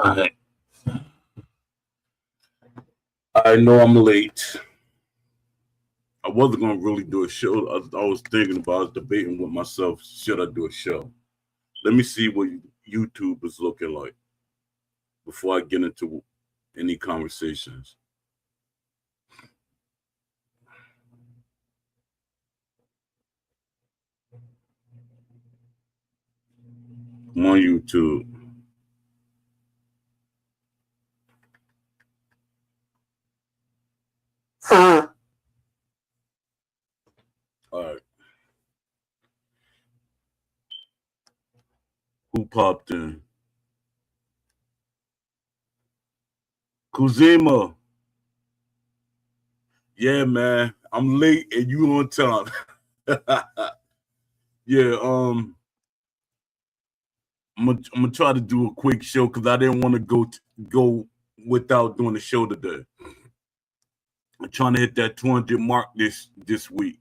I I know I'm late. I wasn't gonna really do a show. I was thinking about, I was debating with myself, should I do a show? Let me see what YouTube is looking like before I get into any conversations. I'm on YouTube. All right. Who popped in? Kuzima. Yeah, man. I'm late and you on time. Yeah, I'm gonna try to do a quick show because I didn't want to go without doing the show today. I'm trying to hit that 200 mark this week.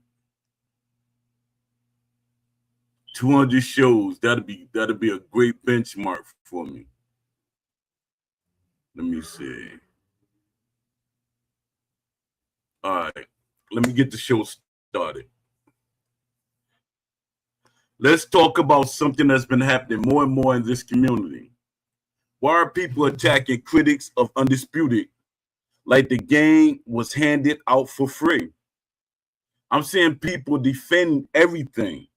200 shows. That'll be a great benchmark for me. Let me see. All right. Let me get the show started. Let's talk about something that's been happening more and more in this community. Why are people attacking critics of Undisputed like the game was handed out for free? I'm seeing people defend everything.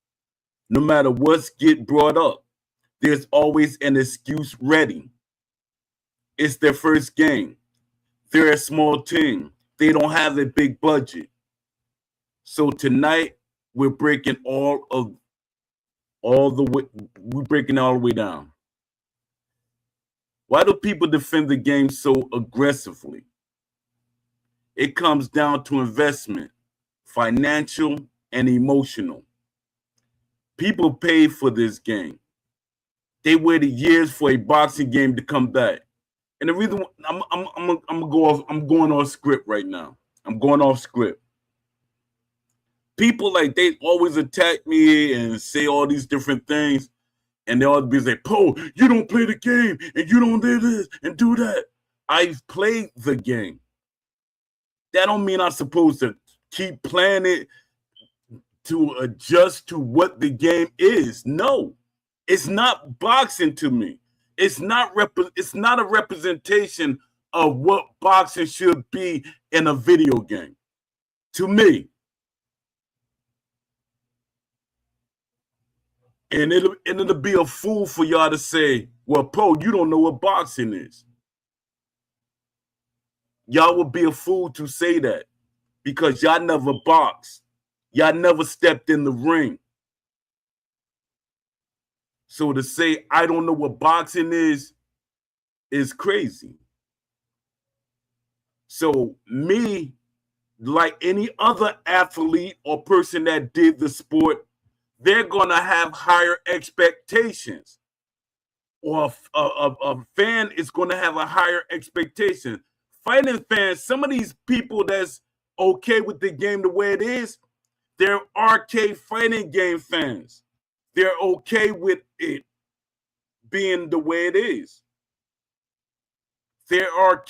No matter what's get brought up, there's always an excuse ready. It's their first game. They're a small team. They don't have a big budget. So tonight we're breaking all the way we're breaking all the way down. Why do people defend the game so aggressively? It comes down to investment, financial and emotional. People pay for this game. They waited years for a boxing game to come back. And the reason I'm going off script right now. I'm going off script. People like they always attack me and say all these different things, and they always be like, "Po, you don't play the game, and you don't do this and do that." I've played the game. That don't mean I'm supposed to keep playing it to adjust to what the game is. No, it's not boxing to me. It's not a representation of what boxing should be in a video game. To me. And it'll be a fool for y'all to say, well, Po, you don't know what boxing is. Y'all would be a fool to say that because y'all never boxed. Y'all never stepped in the ring. So to say I don't know what boxing is crazy. So me, like any other athlete or person that did the sport, they're going to have higher expectations. Or a fan is going to have a higher expectation. Fighting fans, some of these people that's okay with the game the way it is, they're arcade fighting game fans. They're okay with it being the way it is. They are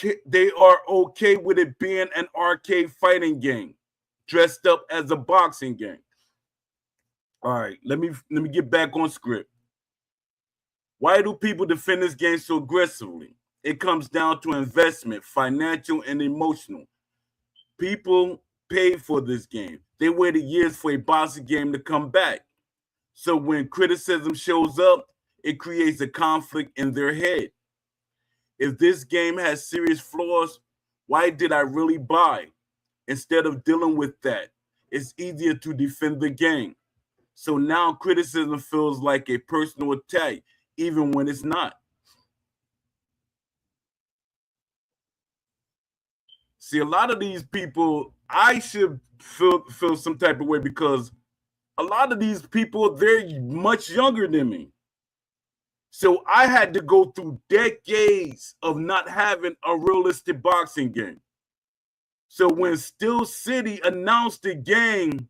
okay with it being an arcade fighting game dressed up as a boxing game. All right, let me get back on script. Why do people defend this game so aggressively? It comes down to investment, financial and emotional. People paid for this game. They waited years for a boxing game to come back. So when criticism shows up, it creates a conflict in their head. If this game has serious flaws, why did I really buy? Instead of dealing with that, it's easier to defend the game. So now criticism feels like a personal attack, even when it's not. See, a lot of these people, I should feel some type of way because a lot of these people, they're much younger than me. So I had to go through decades of not having a realistic boxing game. So when Steel City announced the game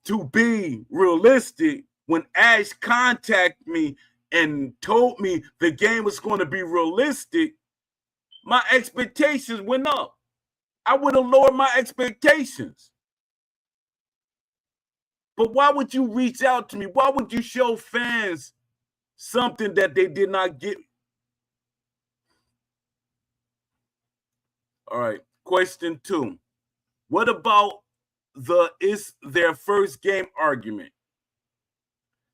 to be realistic, when Ash contacted me and told me the game was going to be realistic, my expectations went up. I would have lowered my expectations. But why would you reach out to me? Why would you show fans something that they did not get? All right. Question 2. What about is their first game argument?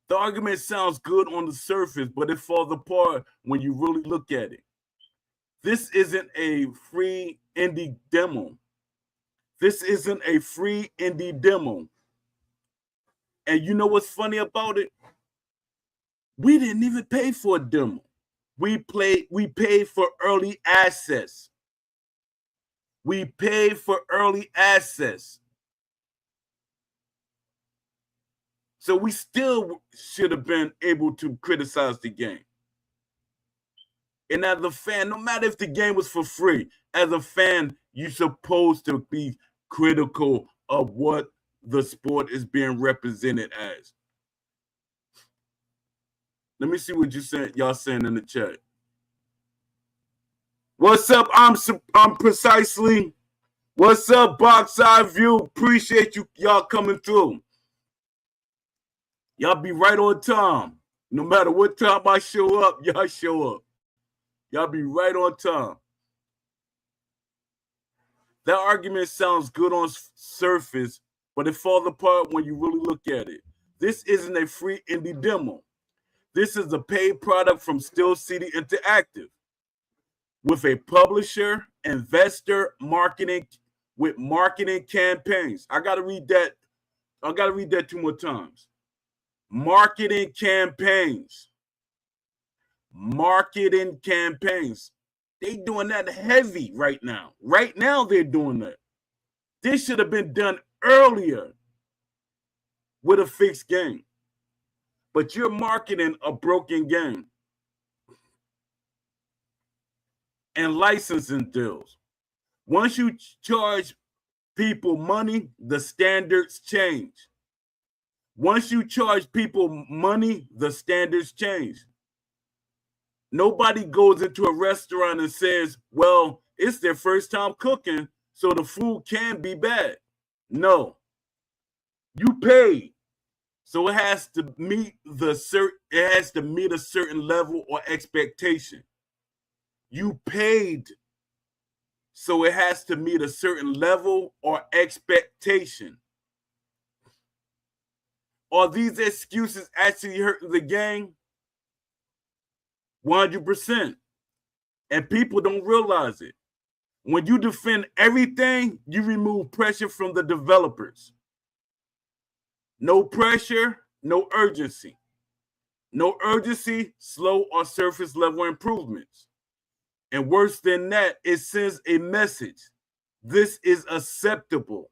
The argument sounds good on the surface, but it falls apart when you really look at it. This isn't a free indie demo. This isn't a free indie demo. And you know what's funny about it? We didn't even pay for a demo. We paid for early access. We paid for early access. So we still should have been able to criticize the game. And as a fan, no matter if the game was for free, as a fan, you're supposed to be critical of what the sport is being represented as. Let me see what y'all saying in the chat. What's up? I'm Precisely. What's up, Box Eye View? Appreciate y'all coming through. Y'all be right on time. No matter what time I show up, y'all show up. Y'all be right on time. That argument sounds good on surface, but it falls apart when you really look at it. This isn't a free indie demo. This is a paid product from Steel City Interactive with a publisher, investor, marketing campaigns. I gotta read that 2 more times. Marketing campaigns. Marketing campaigns. They doing that heavy right now. Right now they're doing that. This should have been done earlier with a fixed game. But you're marketing a broken game. And licensing deals. Once you charge people money, the standards change. Once you charge people money, the standards change. Nobody goes into a restaurant and says, well, it's their first time cooking, so the food can be bad. No. You paid. So it has to meet a certain level or expectation. You paid. So it has to meet a certain level or expectation. Are these excuses actually hurting the game? 100%. And people don't realize it. When you defend everything, you remove pressure from the developers. No pressure, no urgency. No urgency, slow or surface level improvements. And worse than that, it sends a message. This is acceptable.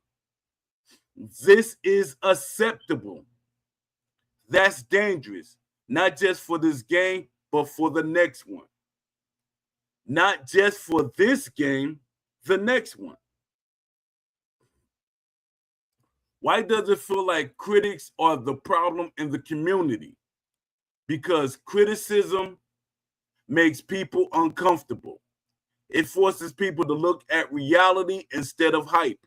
This is acceptable. That's dangerous. Not just for this game, but for the next one. Not just for this game, the next one. Why does it feel like critics are the problem in the community? Because criticism makes people uncomfortable. It forces people to look at reality instead of hype.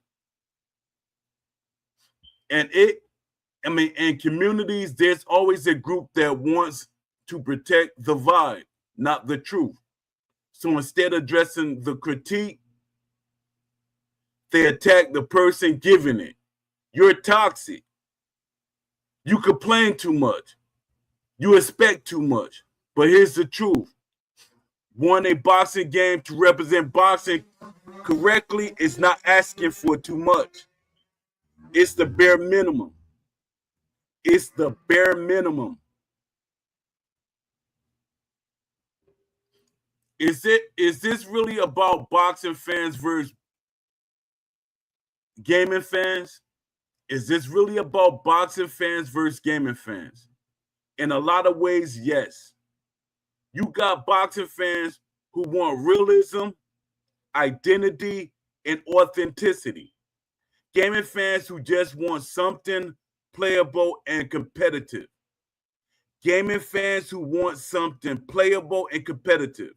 And in communities, there's always a group that wants to protect the vibe, not the truth. So instead of addressing the critique, they attack the person giving it. You're toxic. You complain too much. You expect too much. But here's the truth. Want a boxing game to represent boxing correctly is not asking for too much. It's the bare minimum. It's the bare minimum. Is this really about boxing fans versus gaming fans? Is this really about boxing fans versus gaming fans? In a lot of ways, yes. You got boxing fans who want realism, identity, and authenticity. Gaming fans who just want something playable and competitive. gaming fans who want something playable and competitive.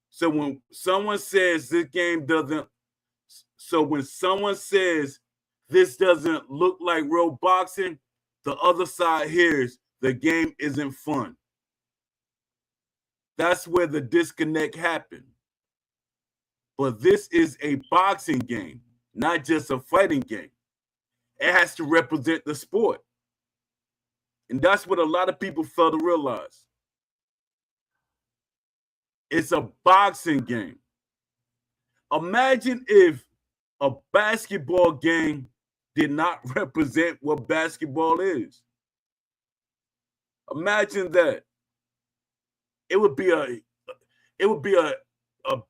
So when someone says this game doesn't, so when someone says this doesn't look like real boxing, the other side hears the game isn't fun. That's where the disconnect happened. But this is a boxing game, not just a fighting game. It has to represent the sport. And that's what a lot of people fail to realize. It's a boxing game. Imagine if a basketball game did not represent what basketball is. Imagine that. It would be a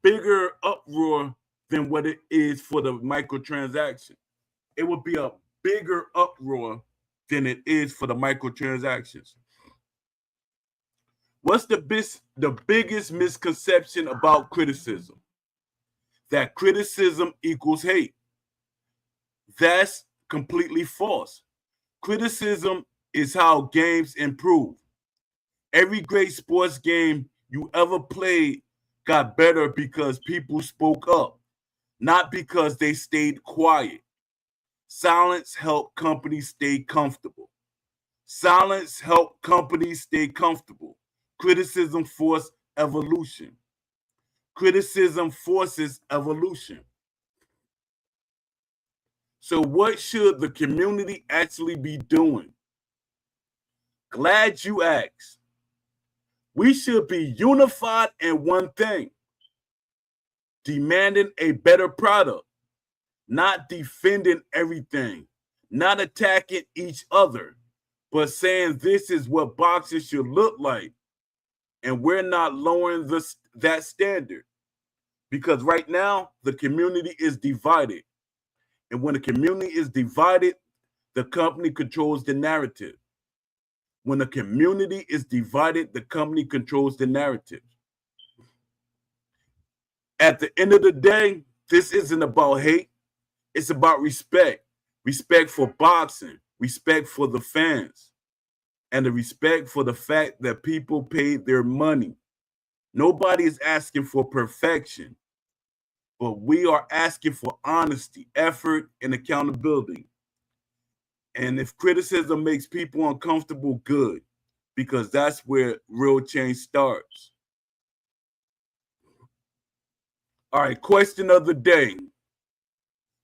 bigger uproar than what it is for the microtransaction. It would be a bigger uproar than it is for the microtransactions. What's the biggest misconception about criticism? That criticism equals hate. That's completely false. Criticism is how games improve. Every great sports game you ever played got better because people spoke up, not because they stayed quiet. Silence helped companies stay comfortable. Silence helped companies stay comfortable. Criticism forced evolution. Criticism forces evolution. So what should the community actually be doing? Glad you asked. We should be unified in one thing: demanding a better product, not defending everything, not attacking each other, but saying this is what boxing should look like. And we're not lowering that standard, because right now the community is divided. And when the community is divided, the company controls the narrative. When the community is divided, the company controls the narrative. At the end of the day, this isn't about hate. It's about respect. Respect for boxing, respect for the fans, and the respect for the fact that people paid their money. Nobody is asking for perfection, but we are asking for honesty, effort, and accountability. And if criticism makes people uncomfortable, good, because that's where real change starts. All right, question of the day.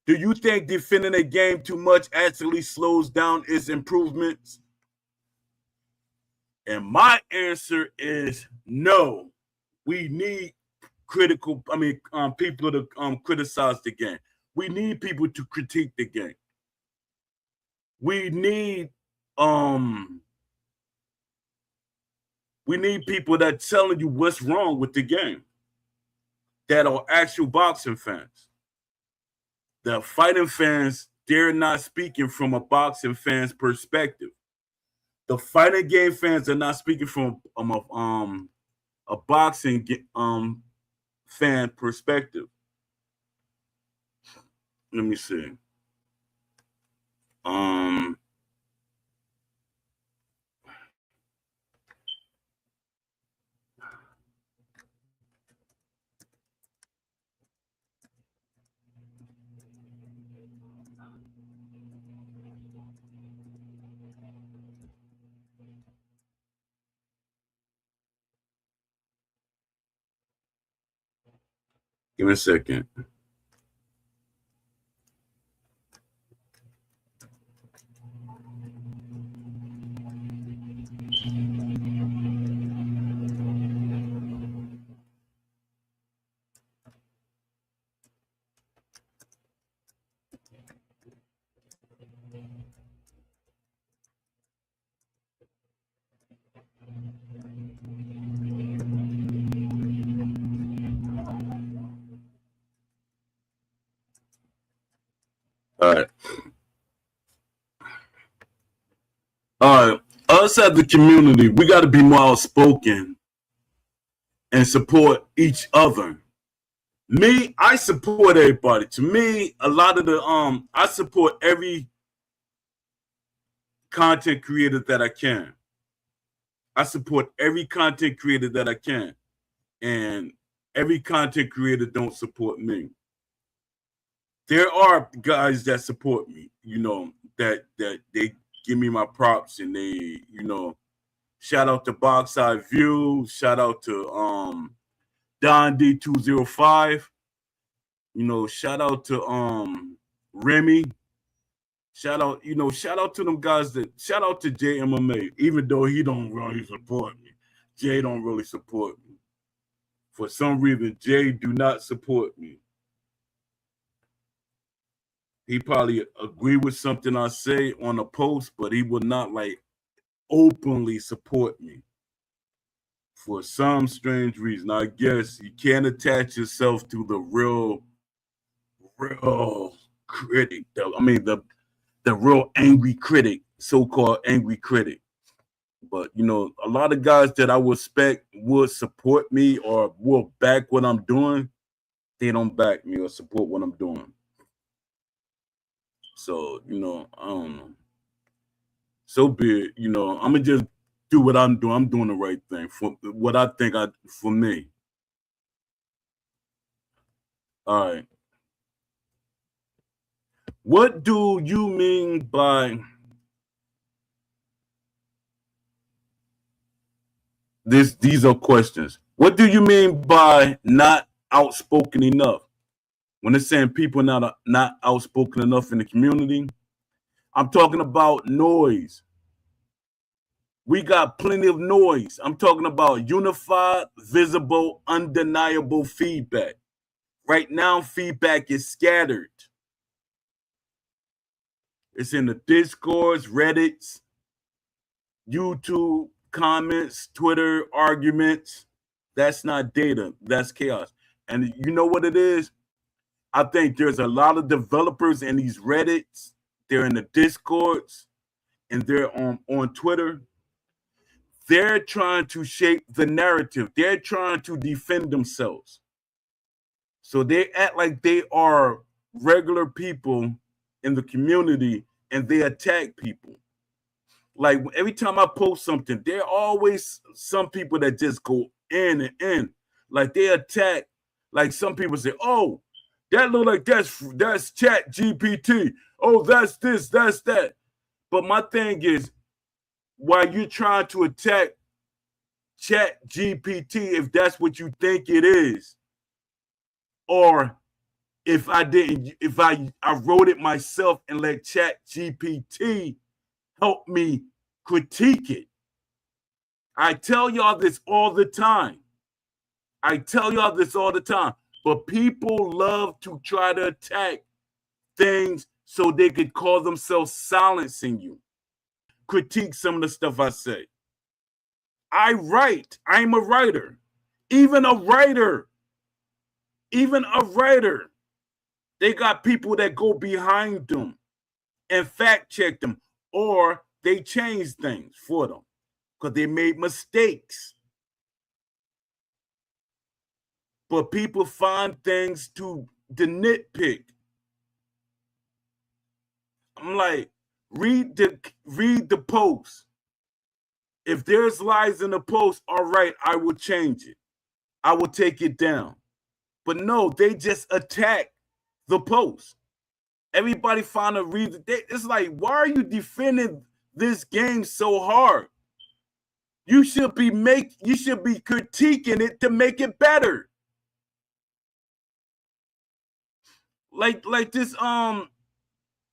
Do you think defending a game too much actually slows down its improvements? And my answer is no. We need people to criticize the game. We need people to critique the game. We need people that telling you what's wrong with the game, that are actual boxing fans. The fighting fans, they're not speaking from a boxing fan's perspective. The fighting game fans are not speaking from a boxing fan perspective. Let me see. Give me a second. All right. Us as the community, we got to be more outspoken and support each other. Me, I support everybody. To me, a lot of the I support every content creator that I can. I support every content creator that I can, and every content creator don't support me. There are guys that support me, that they give me my props, and they, shout out to Box Eye View, shout out to Don D205, shout out to Remy, shout out to them guys shout out to JMMA, even though he don't really support me. Jay don't really support me. For some reason, Jay do not support me. He probably agree with something I say on a post, but he would not openly support me. For some strange reason, I guess you can't attach yourself to the real critic. The real angry critic, so-called angry critic. But a lot of guys that I would expect would support me or will back what I'm doing, they don't back me or support what I'm doing. So, I don't know. So be it, I'm gonna just do what I'm doing. I'm doing the right thing for what I think for me. All right. What do you mean by this? These are questions. What do you mean by not outspoken enough? When it's saying people not outspoken enough in the community, I'm talking about noise. We got plenty of noise. I'm talking about unified, visible, undeniable feedback. Right now, feedback is scattered. It's in the Discords, Reddits, YouTube, comments, Twitter, arguments. That's not data. That's chaos. And you know what it is? I think there's a lot of developers in these Reddits. They're in the Discords, and they're on Twitter. They're trying to shape the narrative. They're trying to defend themselves. So they act like they are regular people in the community, and they attack people. Like every time I post something, there are always some people that just go in and in. Like they attack. Like some people say, "Oh, that look like that's Chat GPT. Oh, that's this, that's that." But my thing is, while you're trying to attack Chat GPT, if that's what you think it is, or if I wrote it myself and let Chat GPT help me critique it. I tell y'all this all the time. But people love to try to attack things so they could call themselves silencing you. Critique some of the stuff I say. I write. I'm a writer. Even a writer. They got people that go behind them and fact check them, or they change things for them because they made mistakes. But people find things to nitpick. I'm like, read the post. If there's lies in the post, all right, I will change it. I will take it down. But no, they just attack the post. Everybody find a reason. It's like, why are you defending this game so hard? You should be critiquing it to make it better. Like this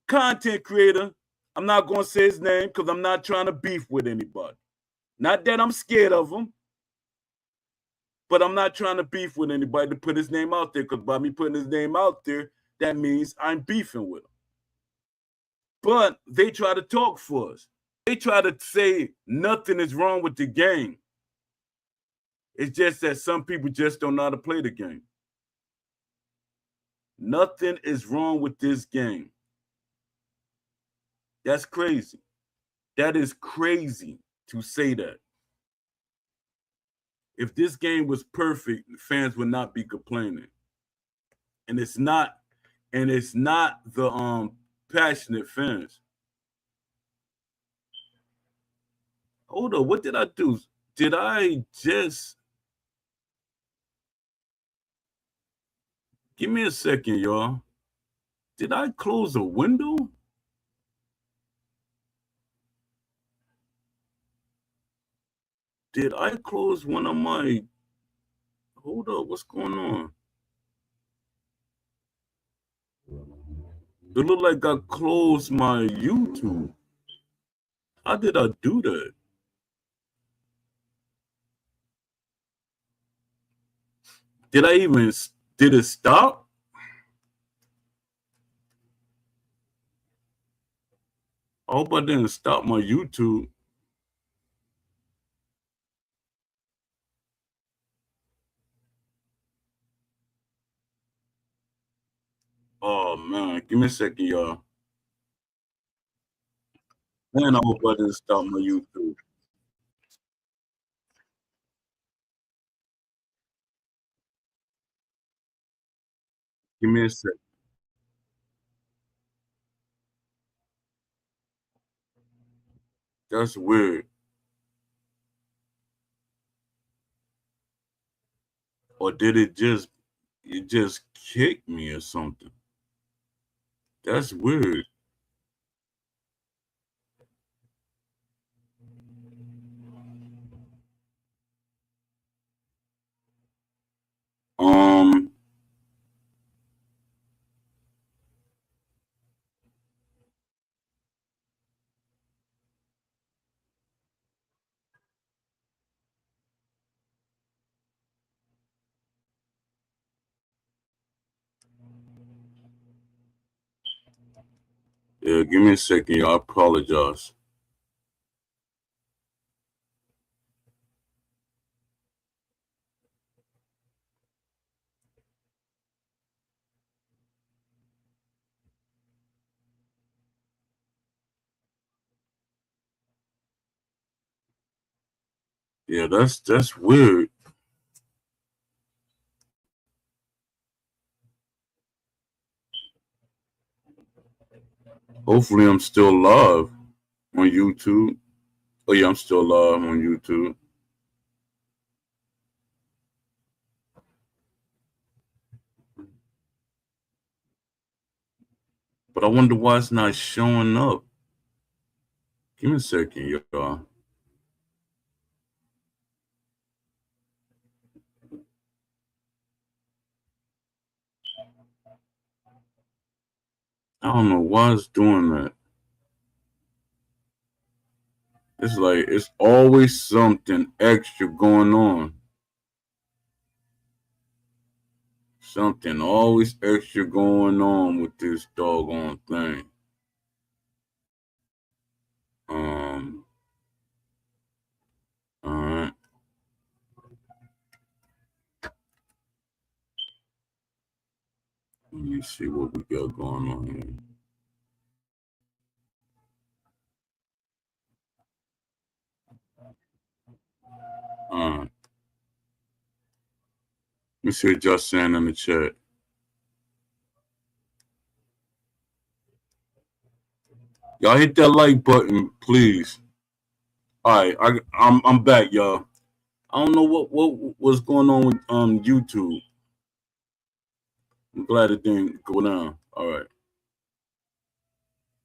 content creator, I'm not gonna say his name because I'm not trying to beef with anybody. Not that I'm scared of him, but I'm not trying to beef with anybody to put his name out there, because by me putting his name out there, that means I'm beefing with him. But they try to talk for us. They try to say nothing is wrong with the game. It's just that some people just don't know how to play the game. Nothing is wrong with this game. That's crazy. That is crazy to say that. If this game was perfect, fans would not be complaining. And it's not the passionate fans. Hold on, what did I do? Did I just give me a second, y'all? Did I close a window? Did I close one of my? Hold up, what's going on? It looked like I closed my YouTube. How did I do that? Did I even? Did it stop? I hope I didn't stop my YouTube. Oh man, give me a second, y'all. Man, I hope I didn't stop my YouTube. Give me a second. That's weird. Or did it just kick me or something? That's weird. Um, yeah, give me a second, y'all. I apologize. Yeah, that's weird. Hopefully I'm still live on YouTube. Oh yeah, I'm still live on YouTube. But I wonder why it's not showing up. Give me a second, y'all. I don't know why it's doing that. It's like it's always something extra going on. Something always extra going on with this doggone thing. Um, all right. Let me see what we got going on here. All right. Let me see what y'all saying in the chat. Y'all hit that like button, please. All right, I'm back, y'all. I don't know what was going on with YouTube. I'm glad it didn't go down. All right.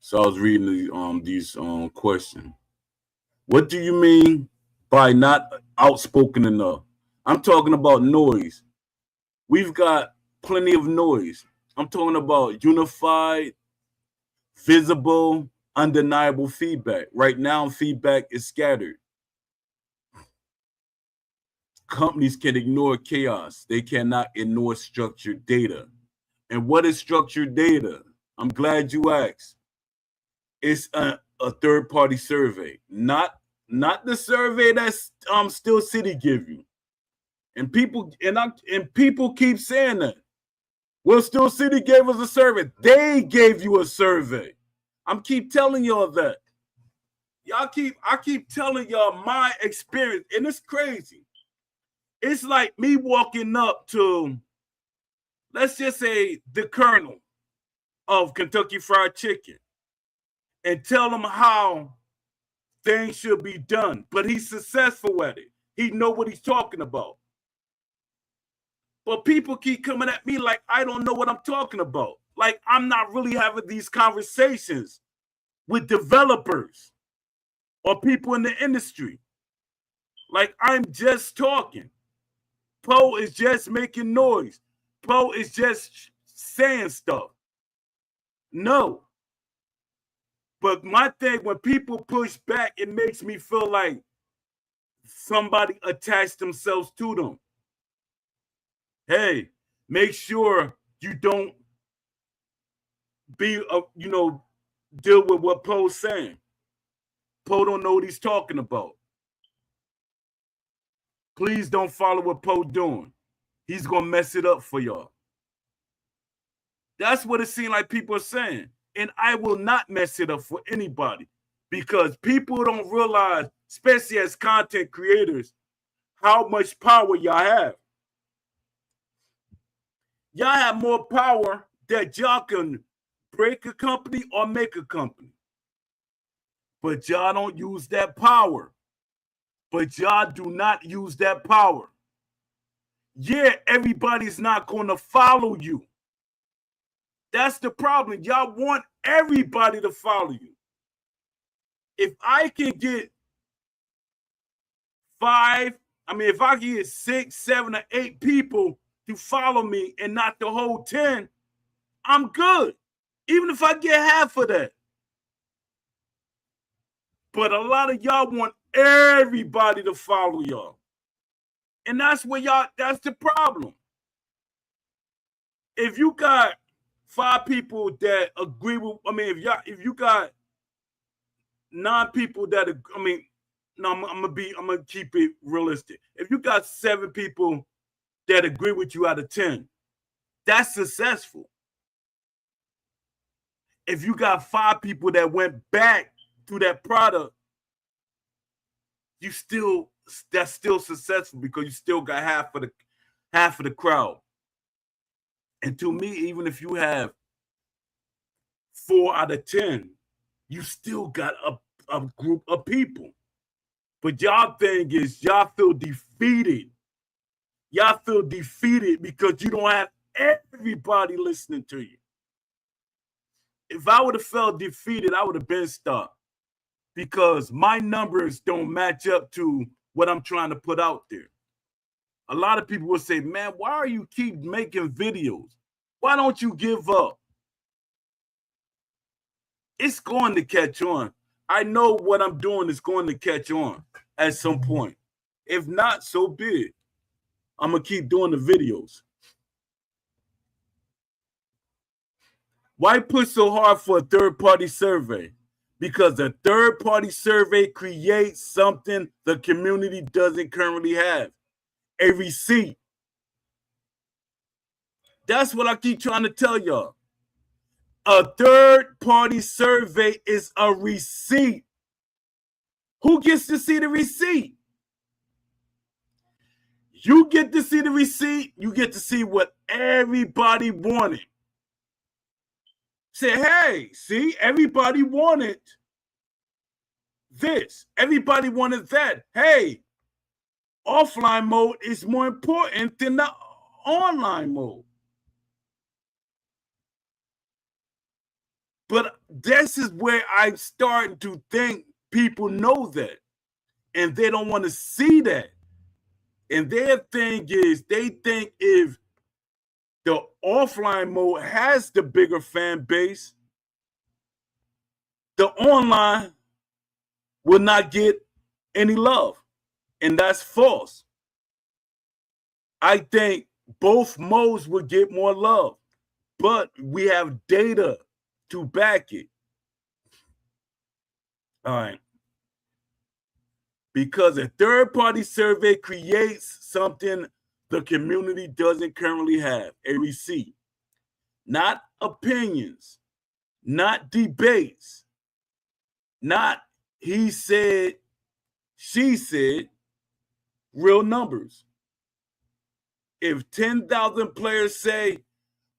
So I was reading these questions. What do you mean by not outspoken enough? I'm talking about noise. We've got plenty of noise. I'm talking about unified, visible, undeniable feedback. Right now, feedback is scattered. Companies can ignore chaos. They cannot ignore structured data. And what is structured data? I'm glad you asked. It's a third party survey, not the survey that's Still City give you. And people keep saying that. Well, Still City gave us a survey. They gave you a survey. I'm keep telling y'all that. I keep telling y'all my experience, and it's crazy. It's like me walking up to, let's just say, the Colonel of Kentucky Fried Chicken and tell him how things should be done, but he's successful at it. he know what he's talking about. But people keep coming at me like I don't know what I'm talking about. Like I'm not really having these conversations with developers or people in the industry. Like I'm just talking. Poe is just making noise. Poe is just saying stuff. No. But my thing, when people push back, it makes me feel like somebody attached themselves to them. Hey, make sure you don't be, deal with what Poe's saying. Poe don't know what he's talking about. Please don't follow what Poe doing. He's going to mess it up for y'all. That's what it seems like people are saying. And I will not mess it up for anybody because people don't realize, especially as content creators, how much power y'all have. Y'all have more power that y'all can break a company or make a company. But y'all don't use that power. But y'all do not use that power. Yeah, everybody's not going to follow you. That's the problem. Y'all want everybody to follow you. If I can get if I can get 6, 7, or 8 people to follow me and not the whole 10, I'm good. Even if I get half of that. But a lot of y'all want everybody to follow y'all. And that's the problem. If you got 5 people that agree with, if you got 9 people that, I'm gonna keep it realistic. If you got 7 people that agree with you out of 10, that's successful. If you got 5 people that went back to that product, that's still successful because you still got half of the crowd. And to me, even if you have 4 out of 10, you still got a group of people. But y'all thing is y'all feel defeated. Y'all feel defeated because you don't have everybody listening to you. If I would have felt defeated, I would have been stopped because my numbers don't match up to what I'm trying to put out there. A lot of people will say, man, why are you keep making videos? Why don't you give up? It's going to catch on. I know what I'm doing is going to catch on at some point. If not, so be it. I'm going to keep doing the videos. Why push so hard for a third-party survey? Because a third-party survey creates something the community doesn't currently have. A receipt. That's what I keep trying to tell y'all. A third-party survey is a receipt. Who gets to see the receipt? You get to see the receipt. You get to see what everybody wanted. Say, hey, see, everybody wanted this. Everybody wanted that. Hey, offline mode is more important than the online mode. But this is where I'm starting to think people know that. And they don't want to see that. And their thing is, they think if the offline mode has the bigger fan base, the online will not get any love. And that's false. I think both modes will get more love, but we have data to back it. All right. Because a third-party survey creates something the community doesn't currently have, a receipt. Not opinions, not debates, not he said, she said, real numbers. If 10,000 players say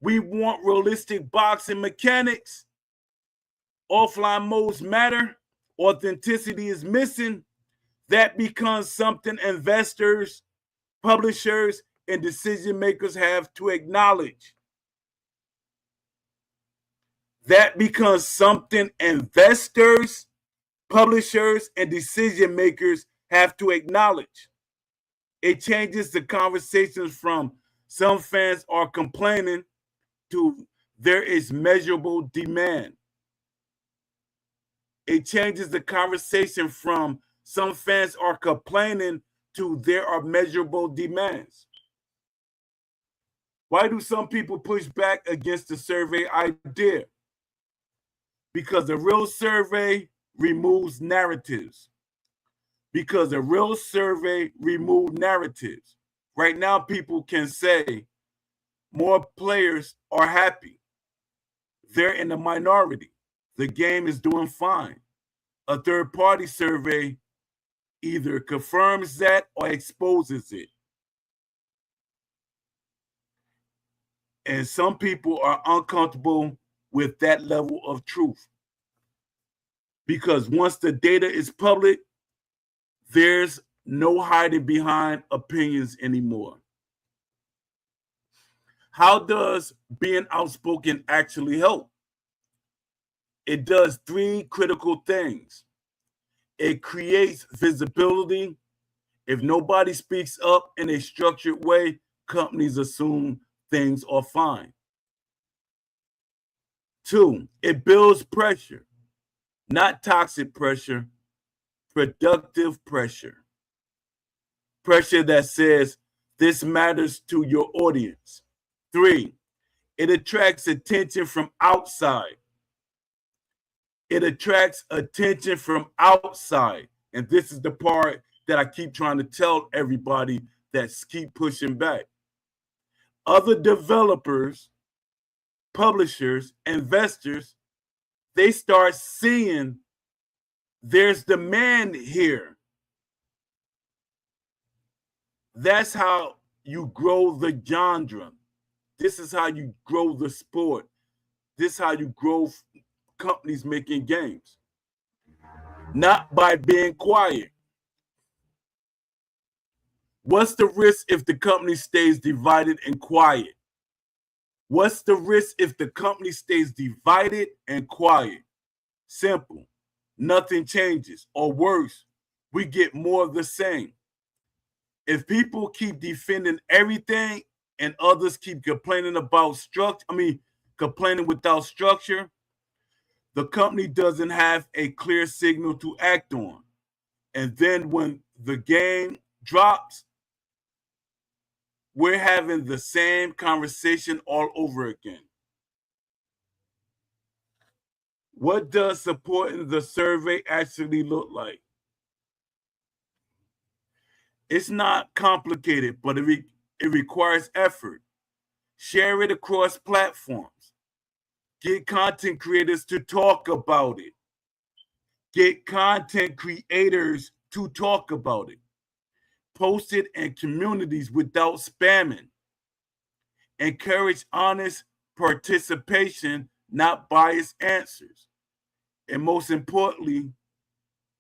we want realistic boxing mechanics, offline modes matter, authenticity is missing, That becomes something investors, publishers, and decision makers have to acknowledge. That becomes something investors, publishers, and decision makers have to acknowledge. It changes the conversations from some fans are complaining to there is measurable demand. It changes the conversation from some fans are complaining to there are measurable demands. Why do some people push back against the survey idea? Because a real survey removes narratives. Because a real survey removes narratives. Right now, people can say more players are happy. They're in the minority. The game is doing fine. A third-party survey either confirms that or exposes it. And some people are uncomfortable with that level of truth. Because once the data is public, there's no hiding behind opinions anymore. How does being outspoken actually help? It does three critical things. It creates visibility. If nobody speaks up in a structured way, companies assume things are fine. 2, it builds pressure, not toxic pressure, productive pressure. Pressure that says this matters to your audience. 3, it attracts attention from outside. It attracts attention from outside. And this is the part that I keep trying to tell everybody that keep pushing back. Other developers, publishers, investors, they start seeing there's demand here. That's how you grow the genre. This is how you grow the sport. This is how you grow companies making games. Not by being quiet. What's the risk if the company stays divided and quiet? What's the risk if the company stays divided and quiet? Simple. Nothing changes. Or worse, we get more of the same. If people keep defending everything and others keep complaining about complaining without structure, the company doesn't have a clear signal to act on. And then when the game drops, we're having the same conversation all over again. What does supporting the survey actually look like? It's not complicated, but it requires effort. Share it across platforms. Get content creators to talk about it. Get content creators to talk about it. Post it in communities without spamming. Encourage honest participation, not biased answers. And most importantly,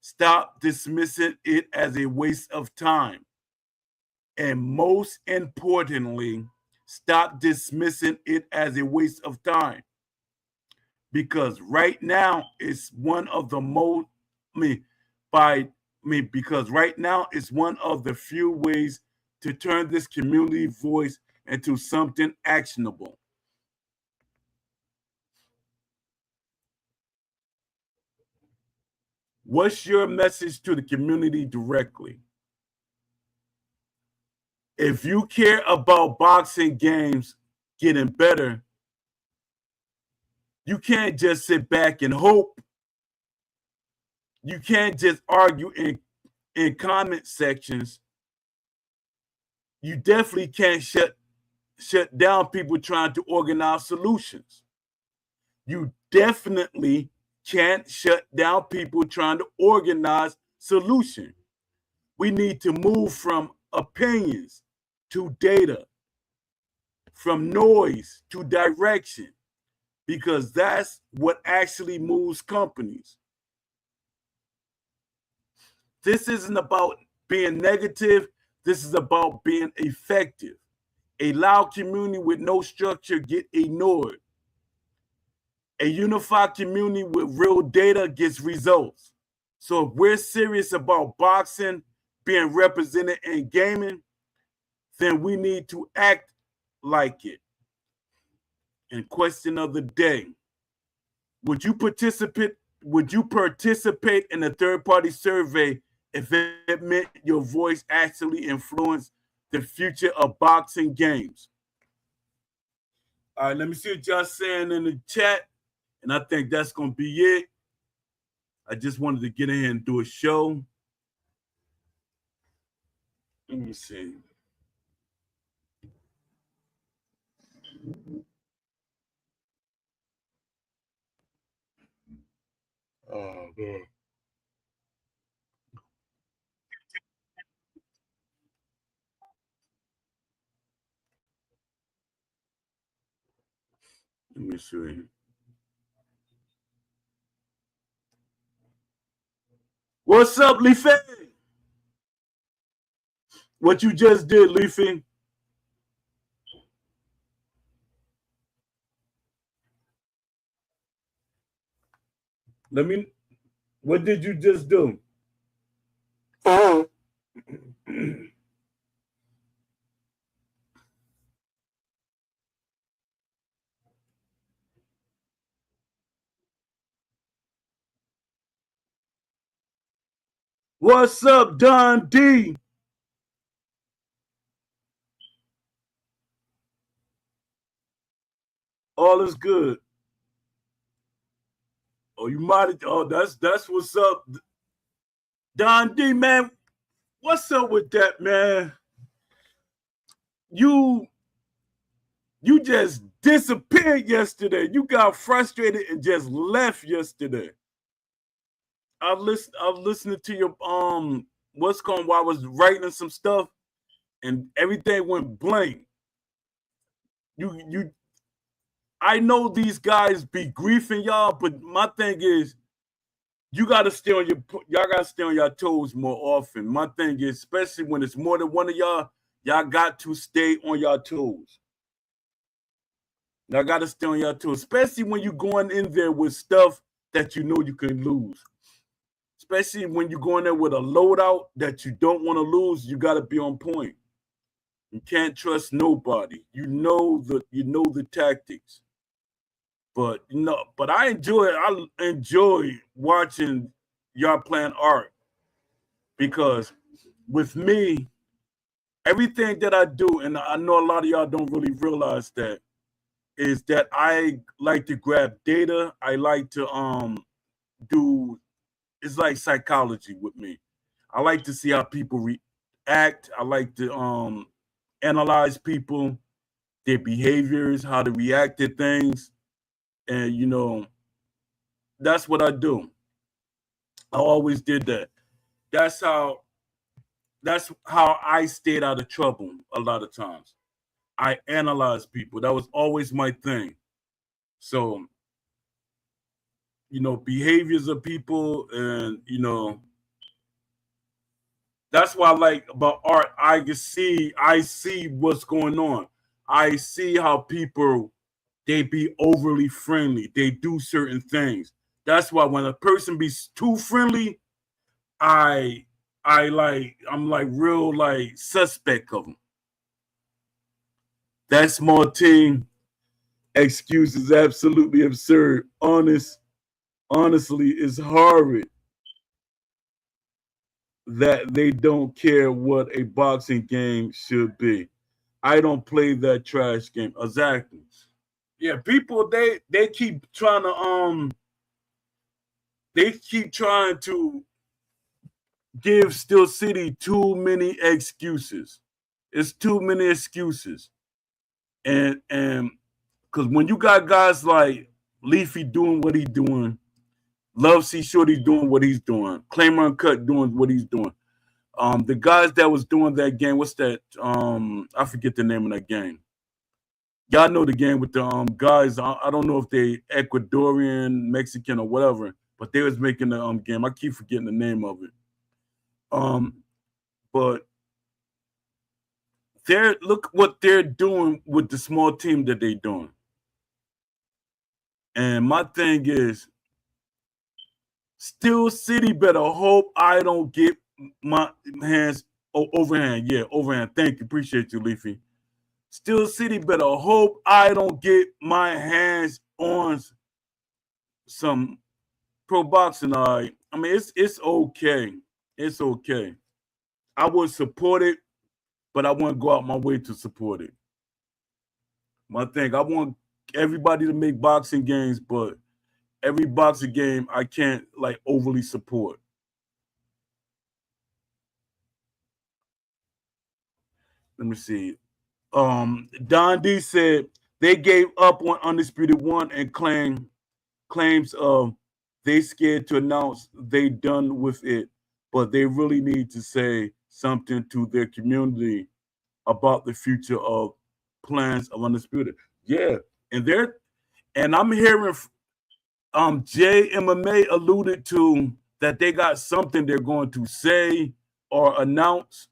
stop dismissing it as a waste of time. And most importantly, stop dismissing it as a waste of time. Because right now it's one of the most, because right now it's one of the few ways to turn this community voice into something actionable. What's your message to the community directly? If you care about boxing games getting better, you can't just sit back and hope. You can't just argue in comment sections. You definitely can't shut down people trying to organize solutions. You definitely can't shut down people trying to organize solutions. We need to move from opinions to data, from noise to direction, because that's what actually moves companies. This isn't about being negative. This is about being effective. A loud community with no structure get ignored. A unified community with real data gets results. So if we're serious about boxing being represented in gaming, then we need to act like it. And question of the day: Would you participate in a third-party survey if it meant your voice actually influenced the future of boxing games? All right, let me see what y'all saying in the chat. And I think that's going to be it. I just wanted to get in here and do a show. Let me see. Oh, man. Let me see. What's up, Leafy? What you just did, Leafy? What did you just do? What's up, Don D? All is good. Oh, you might. Oh, that's what's up, Don D, man. What's up with that, man? You just disappeared yesterday. You got frustrated and just left yesterday. I was listening to your what's called while I was writing some stuff, and everything went blank. You I know these guys be griefing y'all, but my thing is y'all gotta stay on your toes more often. My thing is, especially when it's more than one of y'all got to stay on your toes. Y'all gotta stay on your toes, especially when you're going in there with stuff that you know you can lose. Especially when you're going there with a loadout that you don't want to lose, you gotta be on point. You can't trust nobody. You know the tactics. But I enjoy watching y'all playing art, because with me, everything that I do, and I know a lot of y'all don't really realize that, is that I like to grab data. I like to do, it's like psychology with me. I like to see how people react. I like to analyze people, their behaviors, how they react to things. And that's what I do. I always did that. That's how I stayed out of trouble a lot of times. I analyze people. That was always my thing. So, behaviors of people, and that's what I like about art. I see what's going on. I see how people, they be overly friendly. They do certain things. That's why when a person be too friendly, I'm like real like suspect of them. That small team excuse is absolutely absurd. Honestly, it's horrid that they don't care what a boxing game should be. I don't play that trash game. Exactly. Yeah, people they keep trying to give Steel City too many excuses. It's too many excuses. And because when you got guys like Leafy doing what he's doing, Love C Shorty doing what he's doing, Claimer Uncut doing what he's doing. The guys that was doing that game, what's that? I forget the name of that game. Y'all know the game with the guys. I don't know if they Ecuadorian, Mexican, or whatever, but they was making the game. I keep forgetting the name of it. But look what they're doing with the small team that they're doing. And my thing is, Steel City better hope I don't get my hands overhand. Yeah, overhand. Thank you. Appreciate you, Leafy. Steel City better hope I don't get my hands on some pro boxing. I mean, it's okay. It's okay. I would support it, but I wouldn't go out my way to support it. My thing, I want everybody to make boxing games, but every boxing game I can't like overly support. Let me see. Don D said they gave up on Undisputed One and claims they scared to announce they done with it, but they really need to say something to their community about the future of plans of Undisputed. Yeah, and I'm hearing JMMA alluded to that they got something they're going to say or announce.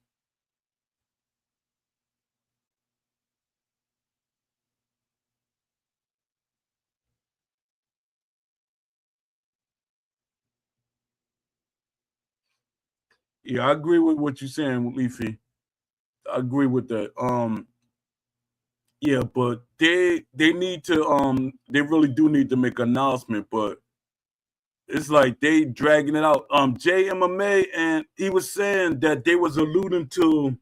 Yeah, I agree with what you're saying, Leafy. I agree with that. Yeah, but they need to they really do need to make an announcement, but it's like they dragging it out. JMMA, and he was saying that they was alluding to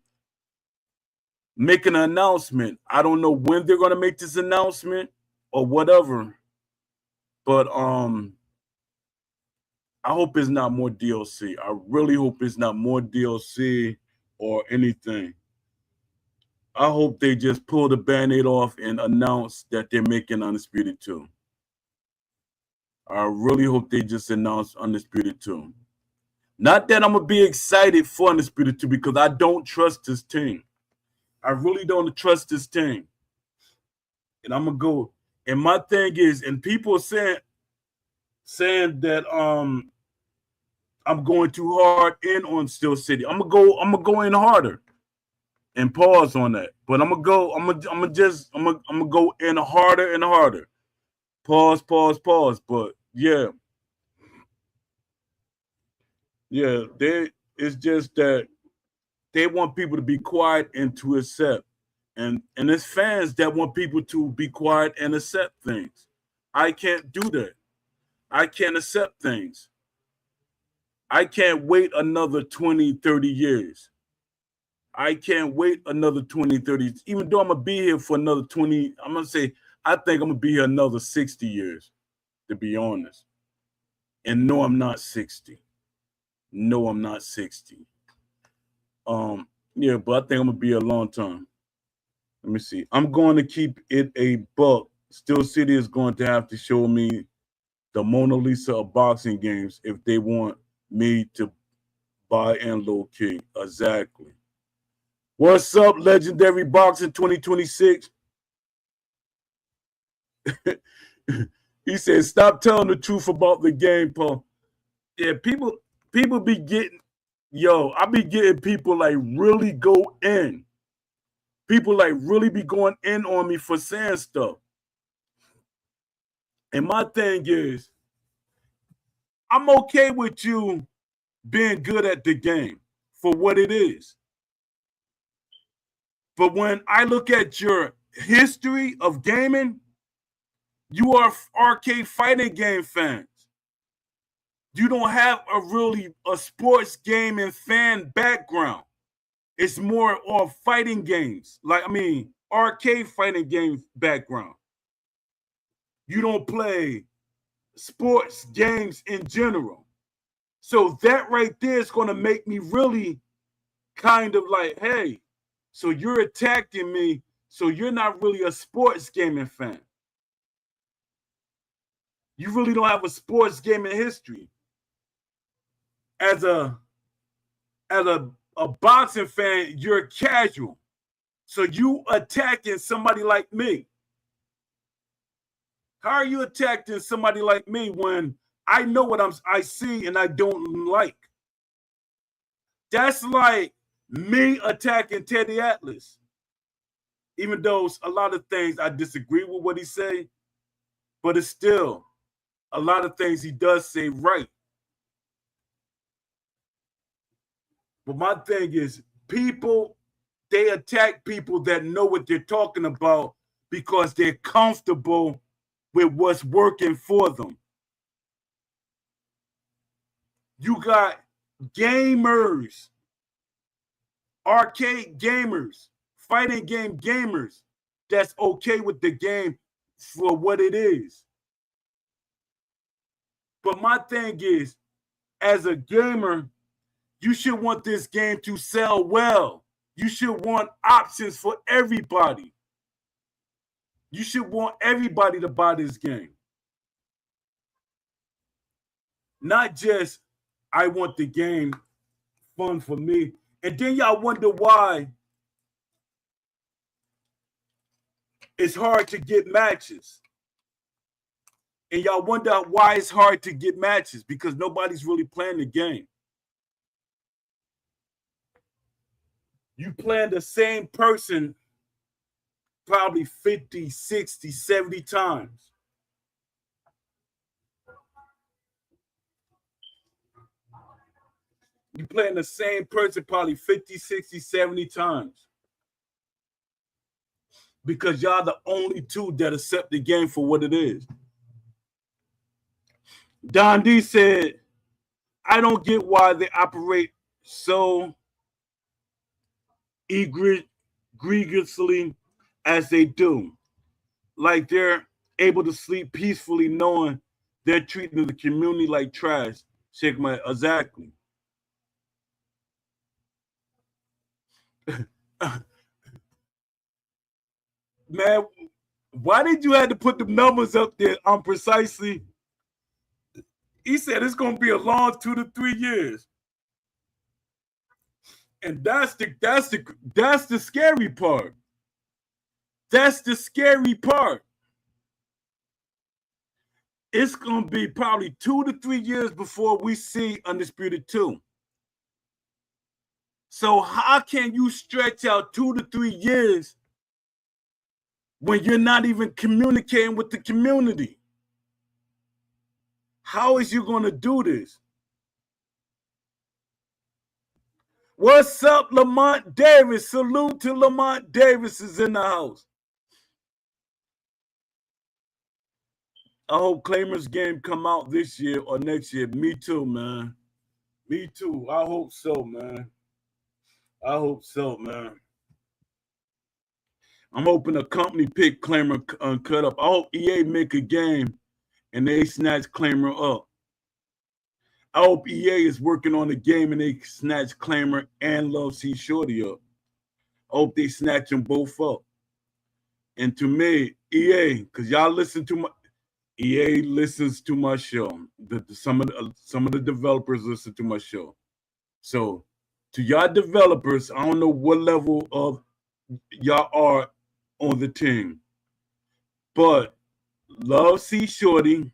making an announcement. I don't know when they're gonna make this announcement or whatever, but I hope it's not more DLC. I really hope it's not more DLC or anything. I hope they just pull the band-aid off and announce that they're making Undisputed 2. I really hope they just announce Undisputed 2. Not that I'm going to be excited for Undisputed 2 because I don't trust this team. I really don't trust this team. And I'm going to go. And my thing is, and people are saying that I'm going too hard in on Steel City. I'm gonna go in harder and pause on that. But I'm gonna go in harder and harder. Pause. But yeah, it's just that they want people to be quiet and to accept. And it's fans that want people to be quiet and accept things. I can't do that. I can't accept things. I can't wait another 20, 30 years. I can't wait another 20, 30, even though I'm going to be here for another 20, I'm going to say, I think I'm going to be here another 60 years, to be honest. And no, I'm not 60. No, I'm not 60. Yeah, but I think I'm going to be here a long time. Let me see. I'm going to keep it a buck. Steel City is going to have to show me the Mona Lisa of boxing games if they want me to buy and low key. Exactly. What's up, Legendary Boxing 2026? He said, stop telling the truth about the game, Paul. Yeah, people be getting, I be getting people like really go in. People like really be going in on me for saying stuff. And my thing is, I'm okay with you being good at the game for what it is. But when I look at your history of gaming, you are arcade fighting game fans. You don't have a sports gaming fan background. It's more of fighting games. Arcade fighting game background. You don't play sports games in general. So that right there is going to make me really kind of like, hey, so you're attacking me. So you're not really a sports gaming fan. You really don't have a sports gaming history. As a boxing fan, you're casual. So you attacking somebody like me. How are you attacking somebody like me when I know what I see and I don't like? That's like me attacking Teddy Atlas. Even though a lot of things I disagree with what he say, but it's still a lot of things he does say right. But my thing is, people, they attack people that know what they're talking about because they're comfortable with what's working for them. You got gamers, arcade gamers, fighting game gamers that's okay with the game for what it is. But my thing is, as a gamer, you should want this game to sell well. You should want options for everybody. You should want everybody to buy this game. Not just, I want the game fun for me. And then y'all wonder why it's hard to get matches. And y'all wonder why it's hard to get matches, because nobody's really playing the game. You playing the same person probably 50, 60, 70 times. You playing the same person probably 50, 60, 70 times. Because y'all the only two that accept the game for what it is. Don D said, I don't get why they operate so egregiously as they do. Like they're able to sleep peacefully knowing they're treating the community like trash. Check my exactly. Man, why did you have to put the numbers up there on precisely? He said it's going to be a long 2 to 3 years. And that's the scary part. That's the scary part. It's going to be probably 2 to 3 years before we see Undisputed 2. So how can you stretch out 2 to 3 years when you're not even communicating with the community? How is you going to do this? What's up, Lamont Davis? Salute to Lamont Davis is in the house. I hope Claimer's game come out this year or next year. Me too, man. Me too. I hope so, man. I hope so, man. I'm hoping a company pick Claimer cut up. I hope EA make a game and they snatch Claimer up. I hope EA is working on the game and they snatch Claimer and Love C Shorty up. I hope they snatch them both up. And to me, EA, because y'all listen to my EA listens to my show. Some of the developers listen to my show. So to y'all developers, I don't know what level of y'all are on the team, but Love C Shorty,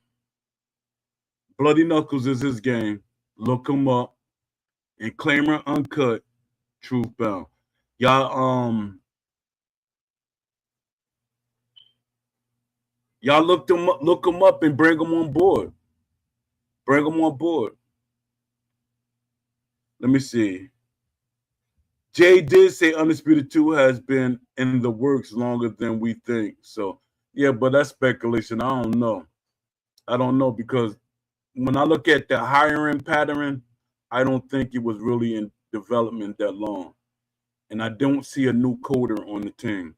Bloody Knuckles is his game. Look him up. And Claimer Uncut, Truth Bound. Y'all look them up and bring them on board. Bring them on board. Let me see. Jay did say Undisputed 2 has been in the works longer than we think. So, yeah, but that's speculation. I don't know. I don't know, because when I look at the hiring pattern, I don't think it was really in development that long. And I don't see a new coder on the team.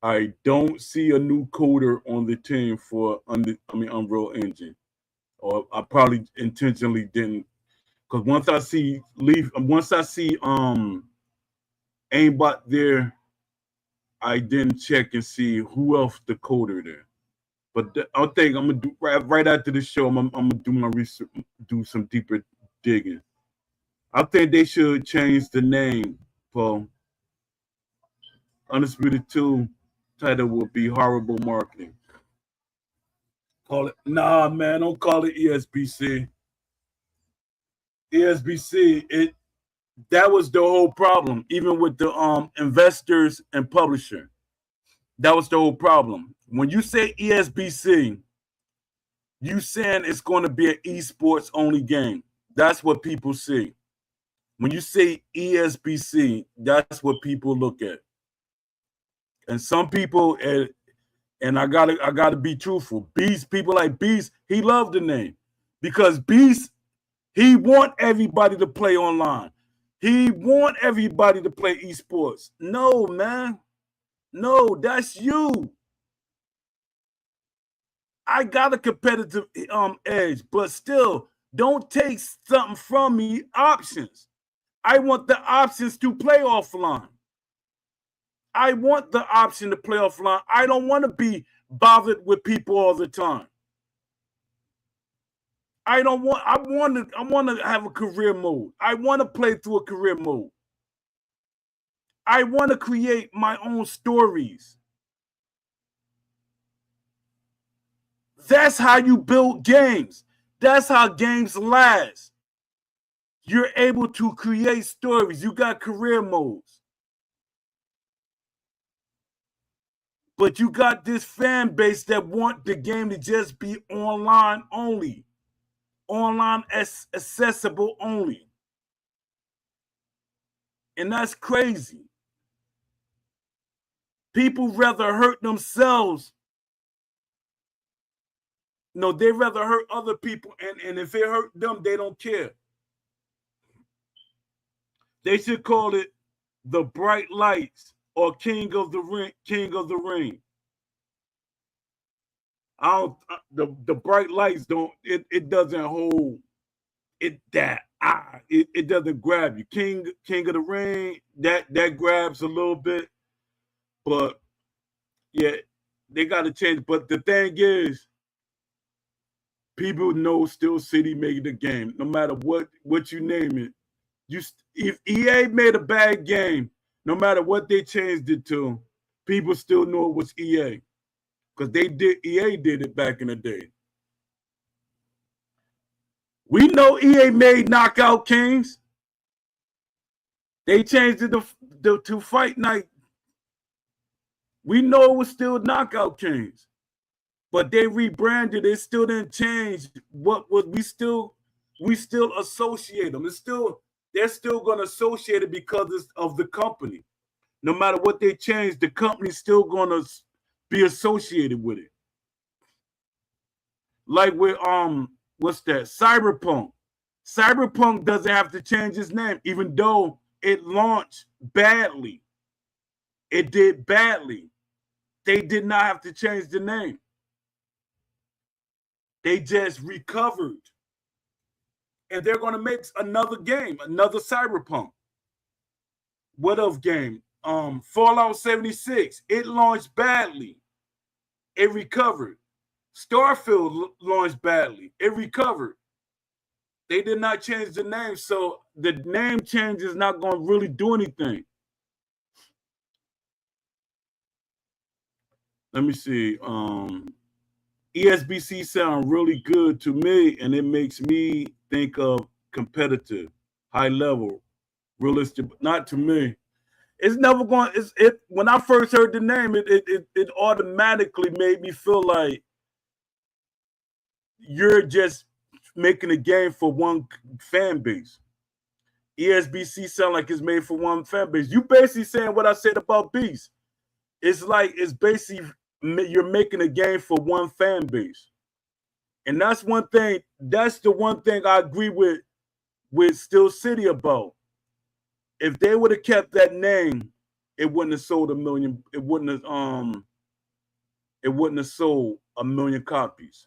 I don't see a new coder on the team for Unreal Engine. Or I probably intentionally didn't. Because once I see Aimbot there, I didn't check and see who else the coder there. But I think I'm gonna do right after the show. I'm gonna do my research, do some deeper digging. I think they should change the name for Undisputed 2. Title would be Horrible Marketing. Call it, nah, man, don't call it ESBC. ESBC, That was the whole problem, even with the investors and publisher. That was the whole problem. When you say ESBC, you saying it's going to be an esports only game. That's what people see. When you say ESBC, that's what people look at. And some people, and I gotta be truthful. Beast, people like Beast, he loved the name because Beast, he want everybody to play online. He want everybody to play esports. No, man. No, that's you. I got a competitive edge, but still, don't take something from me. Options. I want the options to play offline. I want the option to play offline. I don't want to be bothered with people all the time. I want to have a career mode. I want to play through a career mode. I want to create my own stories. That's how you build games. That's how games last. You're able to create stories. You got career modes. But you got this fan base that want the game to just be online only. Online accessible only. And that's crazy. People rather hurt themselves. No, they rather hurt other people, and if it hurt them, they don't care. They should call it the Bright Lights or King of the Ring. King of the Ring. I don't. The Bright Lights don't. It doesn't hold. It doesn't grab you. King of the Ring. That grabs a little bit, but yeah, they got to change. But the thing is, people know Steel City made the game, no matter what you name it. If EA made a bad game, no matter what they changed it to, people still know it was EA because EA did it back in the day. We know EA made Knockout Kings. They changed it to Fight Night. We know it was still Knockout Kings, but they rebranded. It still didn't change what was. We still associate them. They're still going to associate it because of the company. No matter what they change, the company's still going to be associated with it. Like with what's that? Cyberpunk. Cyberpunk doesn't have to change its name, even though it launched badly. It did badly. They did not have to change the name. They just recovered. And they're going to make another game, another Cyberpunk. What of game? Fallout 76. It launched badly. It recovered. Starfield launched badly. It recovered. They did not change the name, so the name change is not going to really do anything. Let me see. ESBC sound really good to me, and it makes me think of competitive, high level, realistic. Not to me. It's never going. When I first heard the name, it automatically made me feel like you're just making a game for one fan base. ESBC sound like it's made for one fan base. You basically saying what I said about Beast. It's like it's basically you're making a game for one fan base. And that's one thing, that's the one thing I agree with Steel City about. If they would have kept that name, it wouldn't have sold a million, it wouldn't have sold a million copies.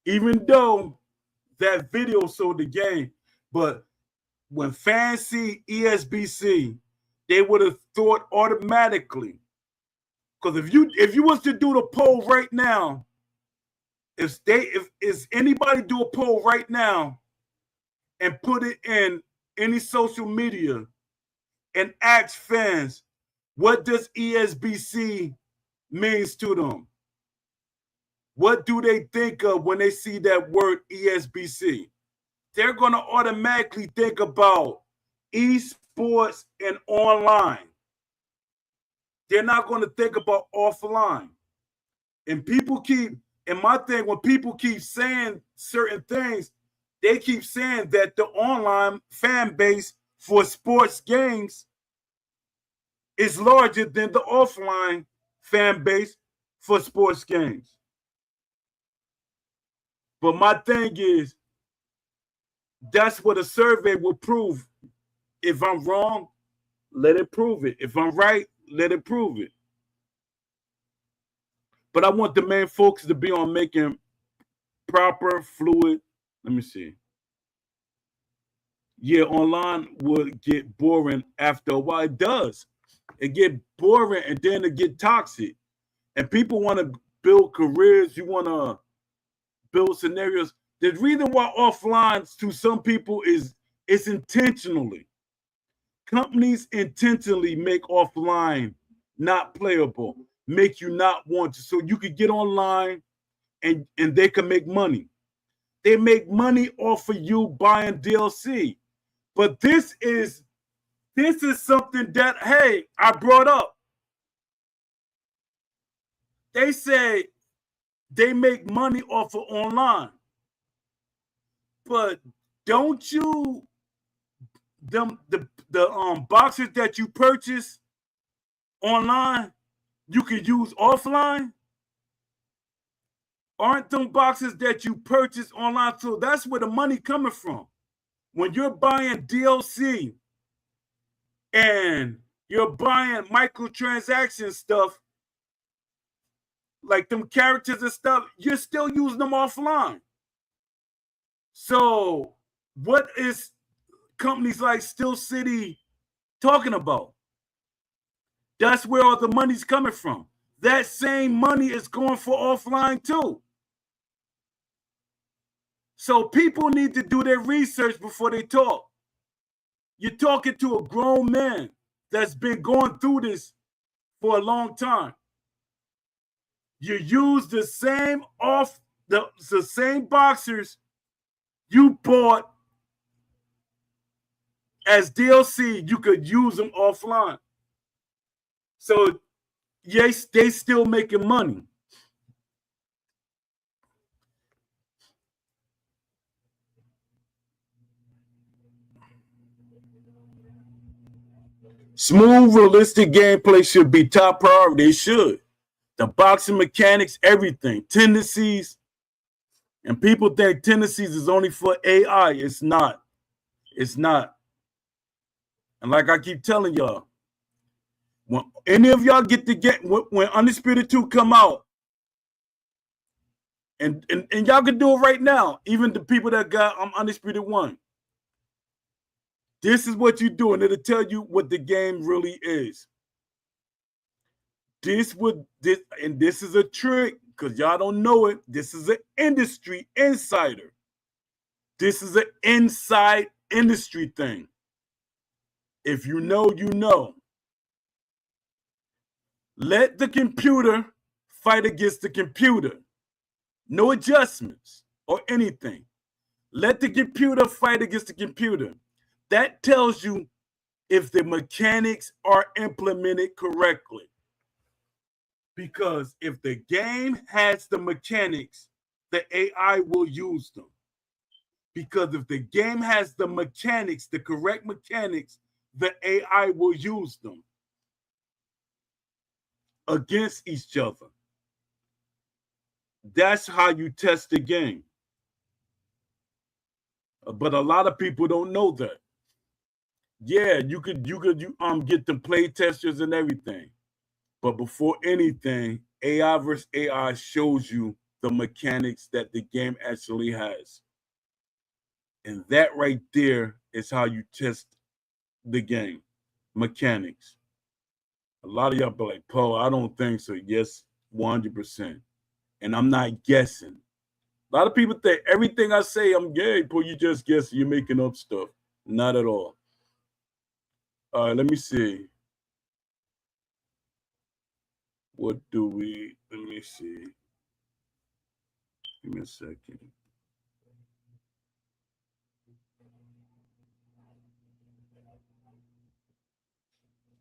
Even though that video sold the game, but when fans see ESBC, they would have thought automatically. Because if you was to do the poll right now, if anybody do a poll right now and put it in any social media and ask fans, what does ESBC means to them? What do they think of when they see that word ESBC? they're going to automatically think about esports and online. They're not going to think about offline. And people keep, and my thing, when people keep saying certain things, they keep saying that the online fan base for sports games is larger than the offline fan base for sports games. But my thing is, that's what a survey will prove. If I'm wrong, let it prove it. If I'm right, let it prove it. But I want the main focus to be on making proper, fluid. Let me see. Yeah, online would get boring after a while. It does. It get boring and then it get toxic. And people want to build careers. You want to build scenarios. The reason why offline to some people is it's intentionally. Companies intentionally make offline not playable, make you not want to. So you could get online and they can make money. They make money off of you buying DLC. But this is something that, hey, I brought up. They say they make money off of online. But don't you the boxes that you purchase online, you can use offline? Aren't them boxes that you purchase online? So that's where the money coming from. When you're buying DLC and you're buying microtransaction stuff, like them characters and stuff, you're still using them offline. So what is companies like Steel City talking about? That's where all the money's coming from. That same money is going for offline too. So people need to do their research before they talk. You're talking to a grown man that's been going through this for a long time. You use the same the same boxers you bought as DLC, you could use them offline. So yes, they still making money. Smooth, realistic gameplay should be top priority. They should. The boxing mechanics, everything, tendencies, and people think tendencies is only for AI. It's not. It's not. And like I keep telling y'all, when any of y'all get to get when Undisputed 2 come out, and y'all can do it right now, even the people that got Undisputed 1. This is what you do, and it'll tell you what the game really is. This is a trick because y'all don't know it. This is an industry insider. This is an inside industry thing. If you know, you know. Let the computer fight against the computer. No adjustments or anything. Let the computer fight against the computer. That tells you if the mechanics are implemented correctly. Because if the game has the mechanics, the AI will use them. Because if the game has the mechanics, the correct mechanics, the AI will use them against each other. That's how you test the game. But a lot of people don't know that. Yeah, you could get the play testers and everything. But before anything, AI versus AI shows you the mechanics that the game actually has. And that right there is how you test the game. Mechanics. A lot of y'all be like, Poe, I don't think so. Yes, 100%. And I'm not guessing. A lot of people think everything I say, I'm gay, Poe, you just guessing. You're making up stuff. Not at all. All right, let me see. Let me see. Give me a second.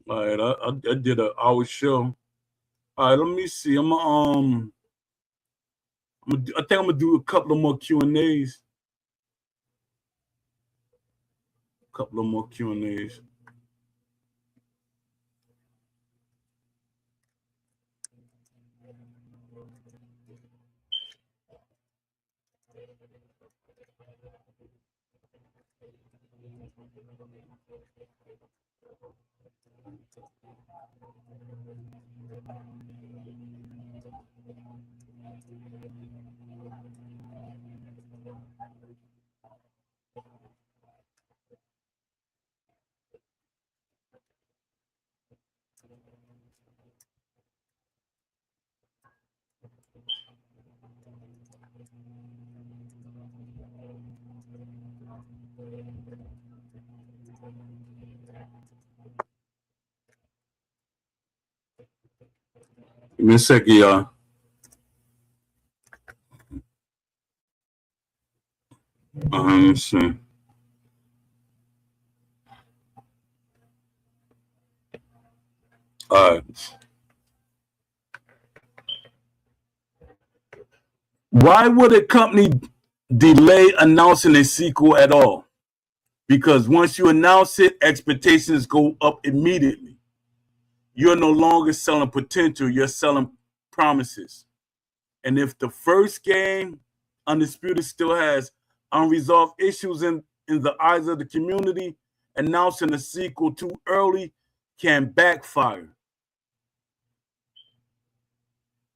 All right, I did an hour show. All right, let me see. I think I'm gonna do a couple of more Q&As. Couple of more Q&As. Give me a second, y'all. Let's see. All right. Why would a company delay announcing a sequel at all? Because once you announce it, expectations go up immediately. You're no longer selling potential, you're selling promises. And if the first game, Undisputed, still has unresolved issues in the eyes of the community, announcing a sequel too early can backfire.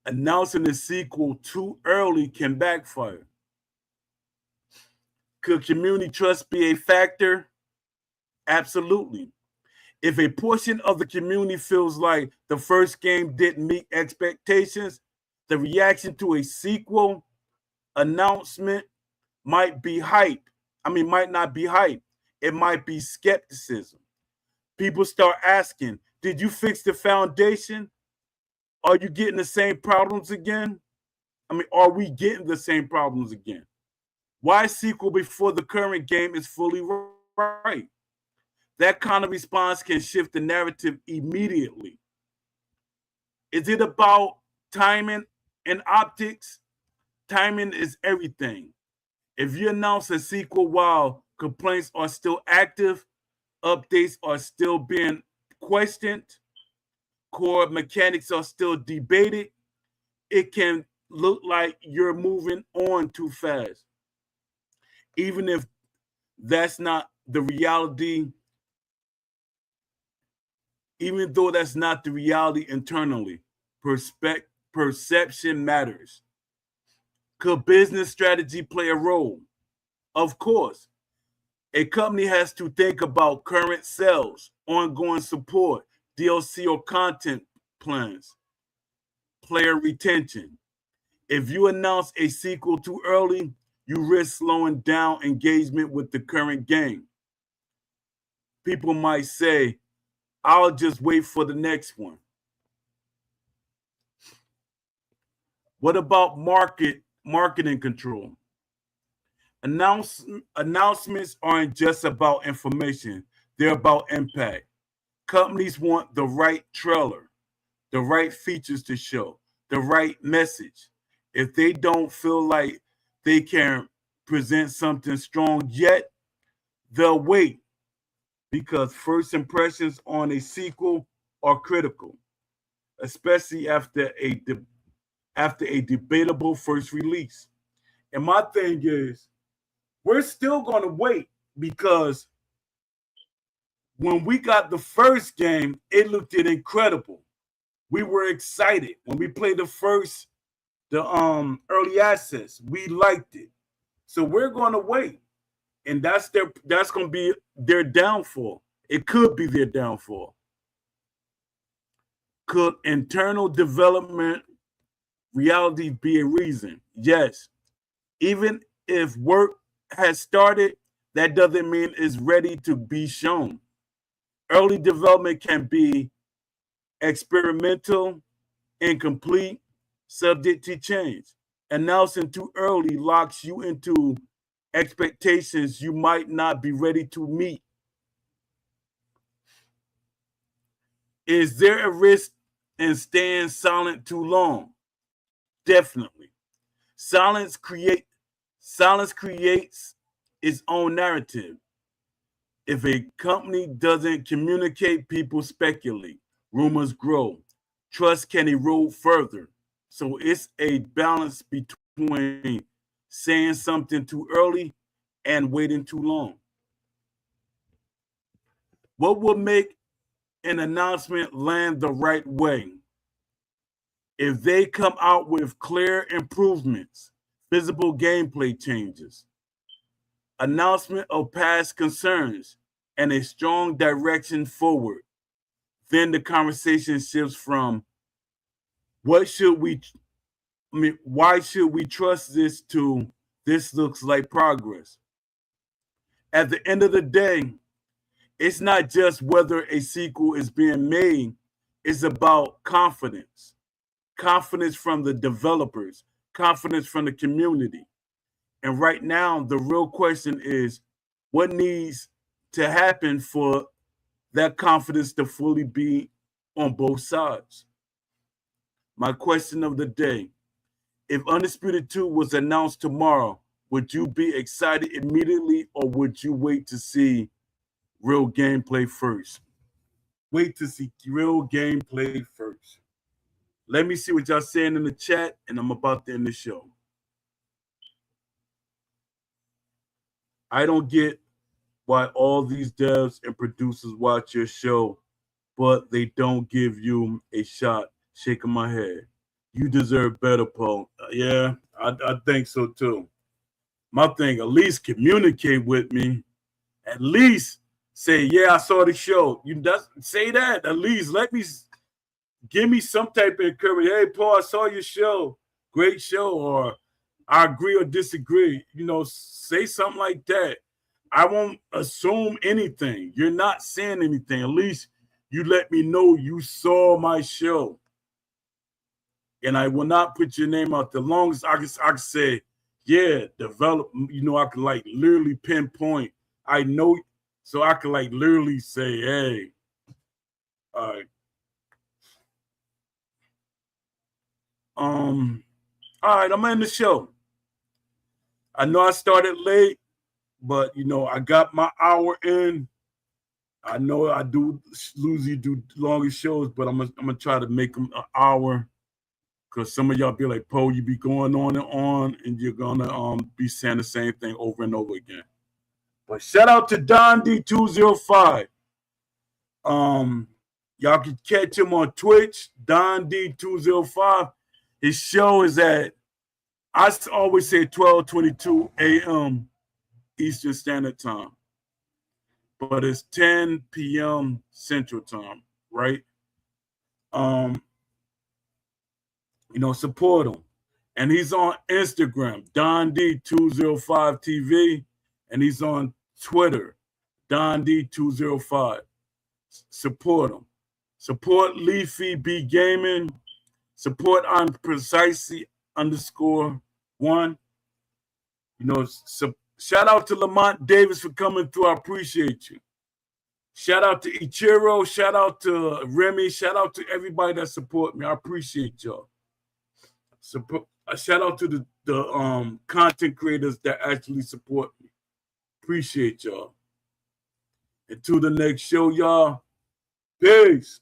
Announcing a sequel too early can backfire. Could community trust be a factor? Absolutely. If a portion of the community feels like the first game didn't meet expectations, the reaction to a sequel announcement might be hype. Might not be hype. It might be skepticism. People start asking, did you fix the foundation? Are you getting the same problems again? Are we getting the same problems again? Why sequel before the current game is fully right? That kind of response can shift the narrative immediately. Is it about timing and optics? Timing is everything. If you announce a sequel while complaints are still active, updates are still being questioned, core mechanics are still debated, it can look like you're moving on too fast. Even if that's not the reality, even though that's not the reality internally, perception matters. Could business strategy play a role? Of course. A company has to think about current sales, ongoing support, DLC or content plans, player retention. If you announce a sequel too early, you risk slowing down engagement with the current game. People might say, I'll just wait for the next one. What about marketing control? Announcements aren't just about information, they're about impact. Companies want the right trailer, the right features to show, the right message. If they don't feel like they can present something strong yet, they'll wait, because first impressions on a sequel are critical, especially after a debatable first release. And my thing is, we're still going to wait, because when we got the first game, it looked incredible. We were excited when we played the early access. We liked it, so we're going to wait, and that's going to be their downfall. It could be their downfall. Could internal development reality be a reason? Yes. Even if work has started, that doesn't mean it's ready to be shown. Early development can be experimental, incomplete, subject to change. Announcing too early locks you into expectations you might not be ready to meet. Is there a risk in staying silent too long? Definitely. Silence creates its own narrative. If a company doesn't communicate, people speculate, rumors grow, trust can erode further. So it's a balance between saying something too early and waiting too long. What will make an announcement land the right way? If they come out with clear improvements, visible gameplay changes, announcement of past concerns, and a strong direction forward, then the conversation shifts from what should we why should we trust this to this looks like progress. At the end of the day, it's not just whether a sequel is being made, it's about confidence. Confidence from the developers, confidence from the community. And right now, the real question is what needs to happen for that confidence to fully be on both sides? My question of the day: if Undisputed 2 was announced tomorrow, would you be excited immediately or would you wait to see real gameplay first? Wait to see real gameplay first. Let me see what y'all saying in the chat, and I'm about to end the show. I don't get why all these devs and producers watch your show, but they don't give you a shot. Shaking my head. You deserve better, Paul. Yeah, I think so too. My thing, at least communicate with me. At least say, yeah, I saw the show. You just say that. At least give me some type of encouragement. Hey, Paul, I saw your show. Great show. Or I agree or disagree. Say something like that. I won't assume anything. You're not saying anything. At least you let me know you saw my show. And I will not put your name out. The longest I can say, yeah, develop, I can like literally pinpoint. I know, so I can like literally say, hey, all right. All right, I'm in the show. I know I started late, but I got my hour in. I know I usually do longer shows, but I'm gonna try to make them an hour. Because some of y'all be like, Poe, you be going on, and you're gonna be saying the same thing over and over again. But shout out to Don D205. Y'all can catch him on Twitch, Don D205. His show is at, I always say 12:22 a.m. Eastern Standard Time. But it's 10 p.m. Central Time, right? Support him. And he's on Instagram, Don D205 TV, and he's on Twitter, Don D205. Support him. Support Leafy B Gaming. Support on Precisely _1. Shout out to Lamont Davis for coming through. I appreciate you. Shout out to Ichiro. Shout out to Remy. Shout out to everybody that support me. I appreciate y'all. Shout out to the content creators that actually support me. Appreciate y'all. Until the next show, y'all. Peace.